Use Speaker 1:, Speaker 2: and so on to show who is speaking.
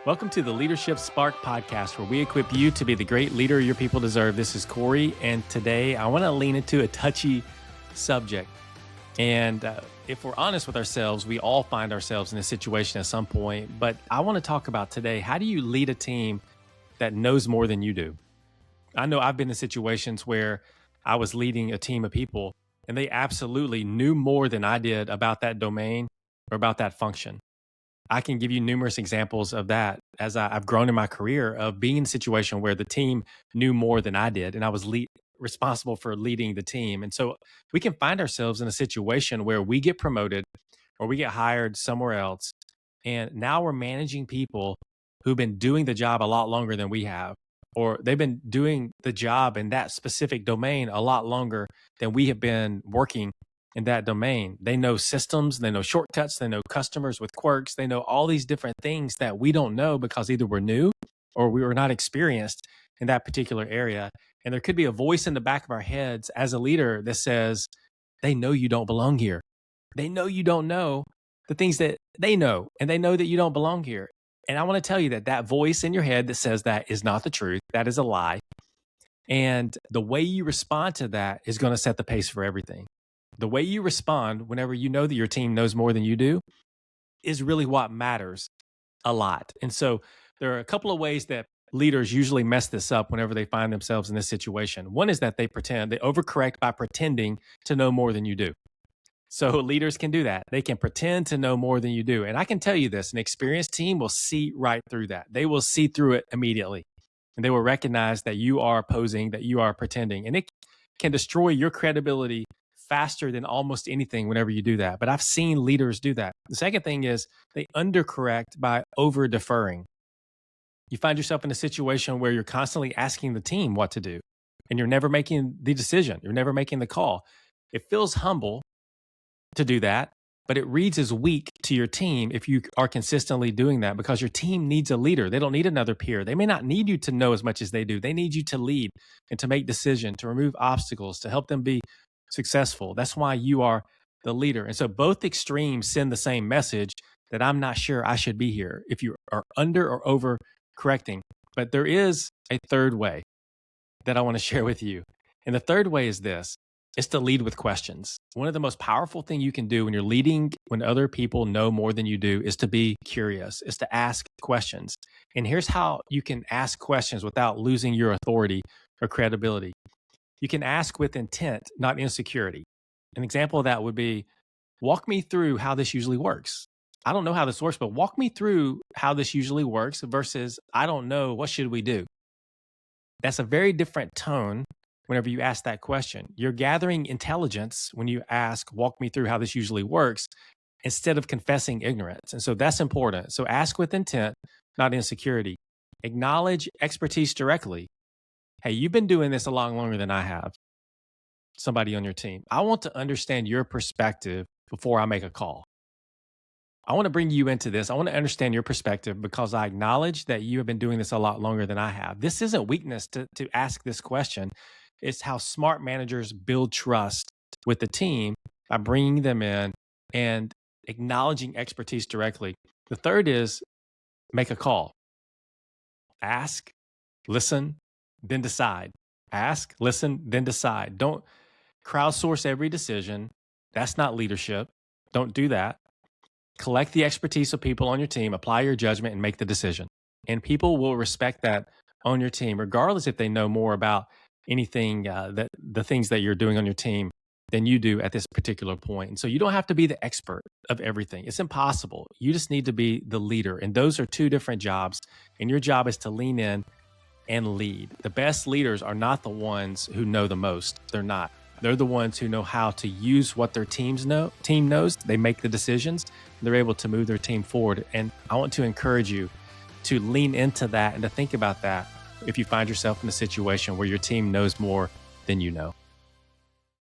Speaker 1: Welcome to the Leadership Spark podcast, where we equip you to be the great leader your people deserve. This is Corey, and today I want to lean into a touchy subject. And if we're honest with ourselves, we all find ourselves in a situation at some point. But I want to talk about today, how do you lead a team that knows more than you do? I know I've been in situations where I was leading a team of people, and they absolutely knew more than I did about that domain or about that function. I can give you numerous examples of that as I've grown in my career of being in a situation where the team knew more than I did, and I was responsible for leading the team. And so we can find ourselves in a situation where we get promoted or we get hired somewhere else, and now we're managing people who've been doing the job a lot longer than we have, or they've been doing the job in that specific domain a lot longer than we have been working in that domain. They know systems, they know shortcuts, they know customers with quirks, they know all these different things that we don't know because either we're new or we were not experienced in that particular area. And there could be a voice in the back of our heads as a leader that says, they know you don't belong here. They know you don't know the things that they know, and they know that you don't belong here. And I want to tell you that that voice in your head that says that is not the truth. That is a lie. And the way you respond to that is going to set the pace for everything. The way you respond whenever you know that your team knows more than you do is really what matters a lot. And so there are a couple of ways that leaders usually mess this up whenever they find themselves in this situation. One is that they overcorrect by pretending to know more than you do. So leaders can do that. They can pretend to know more than you do. And I can tell you this, an experienced team will see right through that. They will see through it immediately. And they will recognize that you are posing, that you are pretending. And it can destroy your credibility faster than almost anything whenever you do that. But I've seen leaders do that. The second thing is they undercorrect by over deferring. You find yourself in a situation where you're constantly asking the team what to do, and you're never making the decision. You're never making the call. It feels humble to do that, but it reads as weak to your team if you are consistently doing that, because your team needs a leader. They don't need another peer. They may not need you to know as much as they do. They need you to lead and to make decisions, to remove obstacles, to help them be successful. That's why you are the leader. And so both extremes send the same message that I'm not sure I should be here if you are under or over correcting. But there is a third way that I want to share with you. And the third way is this. It's to lead with questions. One of the most powerful things you can do when you're leading, when other people know more than you do, is to be curious, is to ask questions. And here's how you can ask questions without losing your authority or credibility. You can ask with intent, not insecurity. An example of that would be, walk me through how this usually works. I don't know how this works, but walk me through how this usually works versus, I don't know, what should we do? That's a very different tone whenever you ask that question. You're gathering intelligence when you ask, walk me through how this usually works, instead of confessing ignorance. And so that's important. So ask with intent, not insecurity. Acknowledge expertise directly. Hey, you've been doing this a lot longer than I have. Somebody on your team. I want to understand your perspective before I make a call. I want to bring you into this. I want to understand your perspective because I acknowledge that you have been doing this a lot longer than I have. This isn't weakness to ask this question. It's how smart managers build trust with the team by bringing them in and acknowledging expertise directly. The third is make a call. Ask, listen, then decide. Ask, listen, then decide. Don't crowdsource every decision. That's not leadership. Don't do that. Collect the expertise of people on your team, apply your judgment, and make the decision. And people will respect that on your team, regardless if they know more about anything, that the things that you're doing on your team than you do at this particular point. And so you don't have to be the expert of everything. It's impossible. You just need to be the leader. And those are two different jobs. And your job is to lean in and lead. The best leaders are not the ones who know the most. They're not. They're the ones who know how to use what their team knows. They make the decisions. They're able to move their team forward. And I want to encourage you to lean into that and to think about that if you find yourself in a situation where your team knows more than you know.